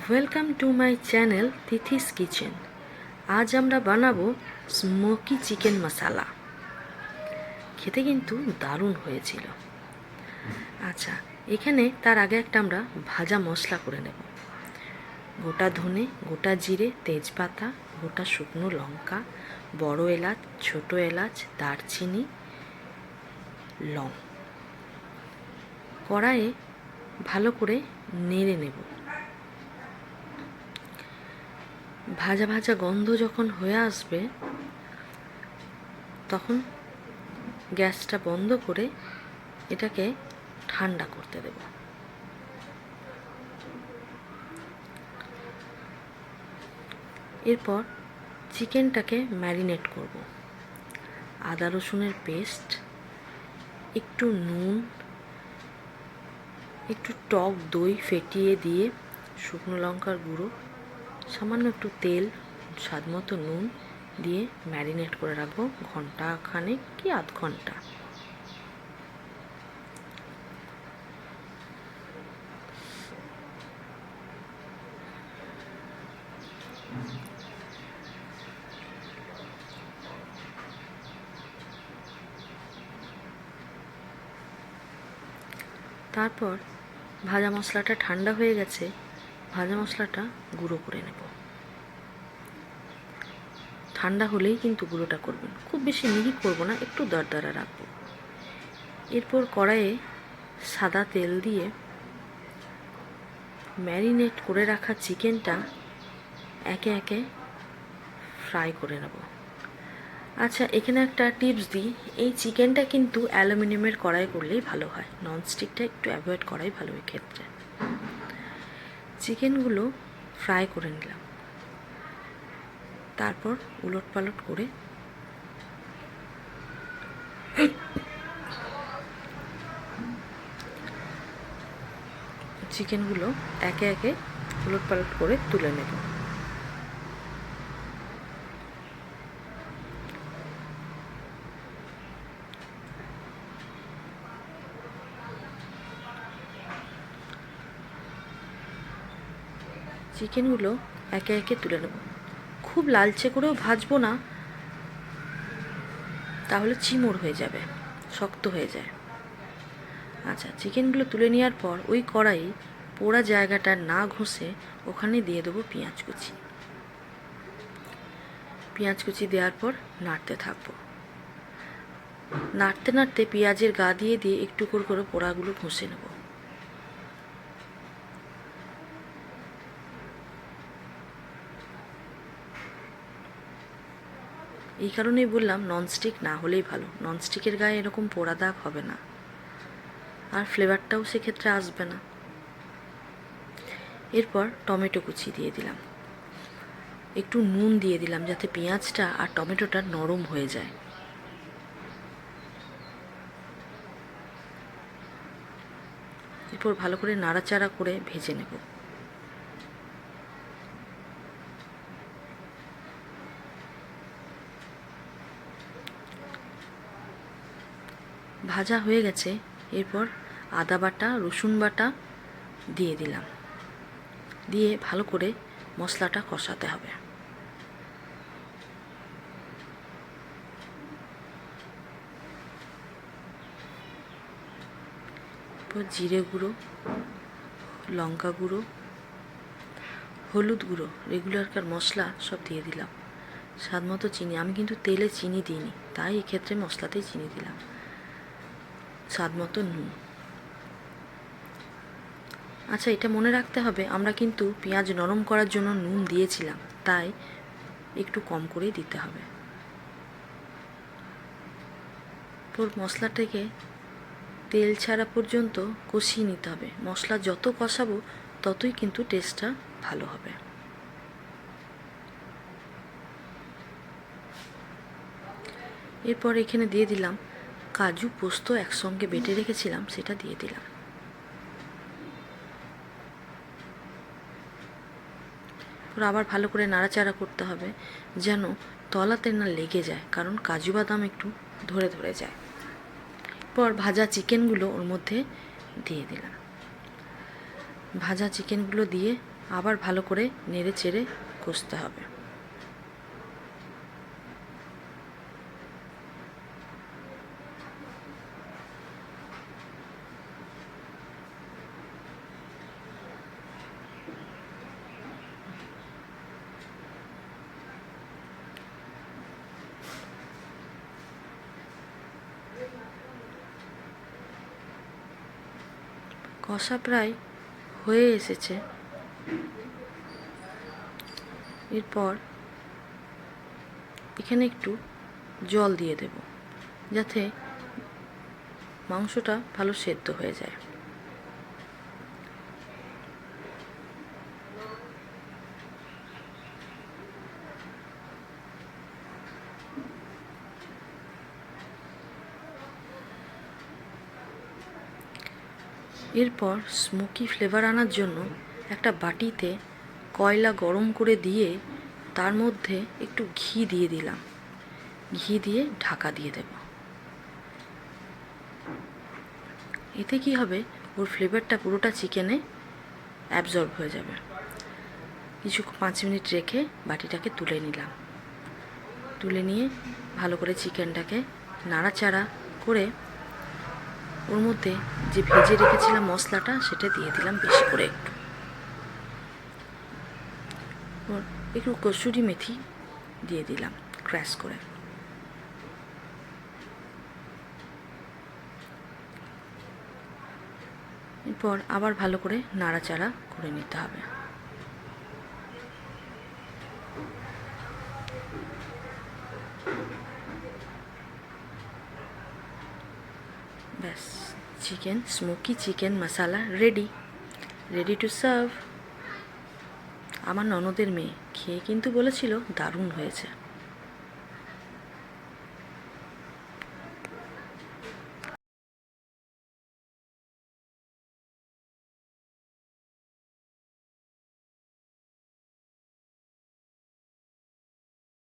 Welcome to my channel তিথিস kitchen. আজ আমরা বানাবো স্মোকি চিকেন মশালা। খেতে কিন্তু দারুণ হয়েছিল। আচ্ছা, এখানে তার আগে একটা আমরা ভাজা মশলা করে নেব। গোটা ধনে, গোটা জিরে, তেজপাতা, গোটা শুকনো লঙ্কা, বড় এলাচ, ছোট এলাচ, দারচিনি, লং। কড়াইয়ে ভালো করে নেড়ে নেব। ভাজা ভাজা গন্ধ যখন হয়ে আসবে তখন গ্যাসটা বন্ধ করে এটাকে ঠান্ডা করতে দেব। এরপর চিকেনটাকে ম্যারিনেট করব। আদা রসুনের পেস্ট, একটু নুন, একটু টক দই ফেটিয়ে দিয়ে, শুকনো লঙ্কার গুঁড়ো, সামান্য একটু তেল, স্বাদ মতো নুন দিয়ে ম্যারিনেট করে রাখবো ঘন্টা খানেক কি আধ ঘন্টা। তারপর ভাজা মশলাটা ঠান্ডা হয়ে গেছে, ভাজা মশলাটা গুঁড়ো করে নেব। ঠান্ডা হলেই কিন্তু গুঁড়োটা করবেন, খুব বেশি মিহি করব না, একটু দরদরা রাখবো। এরপর কড়াইয়ে সাদা তেল দিয়ে ম্যারিনেট করে রাখা চিকেনটা একে একে ফ্রাই করে নেব। আচ্ছা, এখানে একটা টিপস দিই, এই চিকেনটা কিন্তু অ্যালুমিনিয়ামের কড়াই করলেই ভালো হয়, ননস্টিকটা একটু অ্যাভয়েড করাই ভালো এক্ষেত্রে। চিকেনগুলো ফ্রাই করে নিলাম, তারপর উলট পালট করে চিকেনগুলো একে একে উলট পালট করে তুলে নেব। চিকেনগুলো একে একে তুলে নেব। খুব লালচে করেও ভাজবো না, তাহলে চিমড় হয়ে যাবে, শক্ত হয়ে যায়। আচ্ছা, চিকেনগুলো তুলে নেওয়ার পর ওই কড়াই পোড়া জায়গাটা না ঘষে ওখানে দিয়ে দেবো পেঁয়াজ কুচি। পেঁয়াজ কুচি দেওয়ার পর নাড়তে থাকবো। নাড়তে নাড়তে পেঁয়াজের গা দিয়ে দিয়ে একটু করে পোড়াগুলো ঘষে নেব। এই কারণেই বললাম ননস্টিক না হলেই ভালো, ননস্টিকের গায়ে এরকম পোড়া দাগ হবে না, আর ফ্লেভারটাও সেক্ষেত্রে আসবে না। এরপর টমেটো কুচি দিয়ে দিলাম, একটু নুন দিয়ে দিলাম যাতে পেঁয়াজটা আর টমেটোটা নরম হয়ে যায়। এরপর ভালো করে নাড়াচাড়া করে ভেজে নেব। ভাজা হয়ে গেছে, এরপর আদা বাটা, রসুন বাটা দিয়ে দিলাম, দিয়ে ভালো করে মশলাটা কষাতে হবে। এরপর জিরে গুঁড়ো, লঙ্কা গুঁড়ো, হলুদ গুঁড়ো, রেগুলারকার মশলা সব দিয়ে দিলাম। স্বাদ মতো চিনি, আমি কিন্তু তেলে চিনি দিইনি, তাই এক্ষেত্রে মশলাতেই চিনি দিলাম। স্বাদ মতো নুন। আচ্ছা, এটা মনে রাখতে হবে, আমরা কিন্তু পেঁয়াজ নরম করার জন্য নুন দিয়েছিলাম, তাই একটু কম করেই দিতে হবে। তোর মশলাটাকে তেল ছাড়া পর্যন্ত কষিয়ে নিতে হবে। মশলা যত কষাবো ততই কিন্তু টেস্টটা ভালো হবে। এরপর এখানে দিয়ে দিলাম কাজু পোস্ত একসঙ্গে বেটে রেখেছিলাম, সেটা দিয়ে দিলাম। আবার ভালো করে নাড়াচাড়া করতে হবে যেন তলাতে না লেগে যায়, কারণ কাজু বাদাম একটু ধরে ধরে যায়। পর ভাজা চিকেনগুলো ওর মধ্যে দিয়ে দিলাম। ভাজা চিকেনগুলো দিয়ে আবার ভালো করে নেড়ে চেড়ে কষতে হবে। কষা প্রায় হয়ে এসেছে। এরপর এখানে একটু জল দিয়ে দেব, যাতে মাংসটা ভালো সেদ্ধ হয়ে যায়। এরপর স্মোকি ফ্লেভার আনার জন্য একটা বাটিতে কয়লা গরম করে দিয়ে তার মধ্যে একটু ঘি দিয়ে দিলাম। ঘি দিয়ে ঢাকা দিয়ে দেব। এতে কি হবে, ওর ফ্লেভারটা পুরোটা চিকেনে অ্যাবজর্ব হয়ে যাবে। 5 মিনিট রেখে বাটিটাকে তুলে নিলাম। তুলে নিয়ে ভালো করে চিকেনটাকে নাড়াচাড়া করে ওর মধ্যে যে ভেজে রেখেছিলাম মশলাটা, সেটা দিয়ে দিলাম বেশি করে একটু কসুরি মেথি দিয়ে দিলাম ক্র্যাশ করে। এরপর আবার ভালো করে নাড়াচাড়া করে নিতে হবে। ব্যাস, smoky chicken masala ready to serve. আমার ননদের মেয়ে খেয়ে কিন্তু বলেছিল দারুণ হয়েছে।